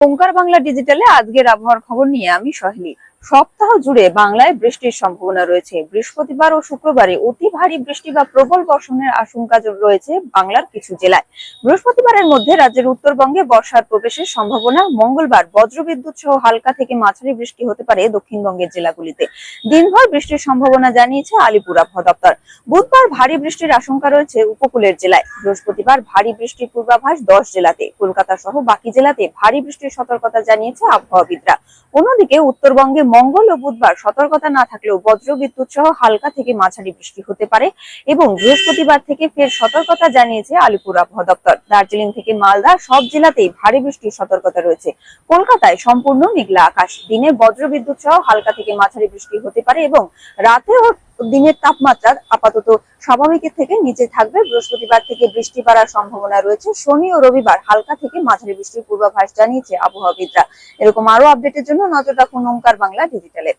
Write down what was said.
ওঙ্কার বাংলা ডিজিটালে আজকের আবহাওয়ার খবর নিয়ে আমি সহেলি। সপ্তাহ জুড়ে বাংলায় বৃষ্টির সম্ভাবনা রয়েছে। বৃহস্পতিবার ও শুক্রবারে অতি ভারী বৃষ্টি বা প্রবল বর্ষণের আশঙ্কা রয়েছে বাংলার কিছু জেলায়। বৃহস্পতিবারের মধ্যে রাজ্যের উত্তরবঙ্গে বর্ষার প্রবেশের সম্ভাবনা। মঙ্গলবার বজ্রবিদ্যুৎ সহ হালকা থেকে মাঝারি বৃষ্টি হতে পারে দক্ষিণবঙ্গের জেলাগুলিতে। দিনভর বৃষ্টির সম্ভাবনা জানিয়েছে আলিপুর আবহাওয়া দপ্তর। বুধবার ভারী বৃষ্টির আশঙ্কা রয়েছে উপকূলের জেলায়। বৃহস্পতিবার ভারী বৃষ্টির পূর্বাভাস 10 জেলাতে। কলকাতা সহ বাকি জেলাতে ভারী বৃষ্টির সতর্কতা জানিয়েছে আবহাওয়াবিদরা। অন্যদিকে উত্তরবঙ্গে মঙ্গল ও বুধবার সতর্কতা না থাকলেও বজ্রবিদ্যুৎ সহ হালকা থেকে মাঝারি বৃষ্টি হতে পারে এবং বৃহস্পতিবার থেকে ফের সতর্কতা জানিয়েছে আলিপুর আবহাওয়া দপ্তর। দার্জিলিং থেকে মালদা সব জেলাতেই ভারী বৃষ্টির সতর্কতা রয়েছে। কলকাতায় সম্পূর্ণ মেঘলা আকাশ। দিনে বজ্রবিদ্যুৎ সহ হালকা থেকে মাঝারি বৃষ্টি হতে পারে এবং রাতে ও দিনের তাপমাত্রা আপাতত স্বাভাবিকের থেকে নিচে থাকবে। বৃহস্পতিবার থেকে বৃষ্টি বাড়ার সম্ভাবনা রয়েছে। শনি ও রবিবার হালকা থেকে মাঝারি বৃষ্টির পূর্বাভাস জানিয়েছে আবহাওয়াবিদরা। এরকম আরো আপডেটের জন্য নজর রাখুন ওঙ্কার বাংলা ডিজিটালে।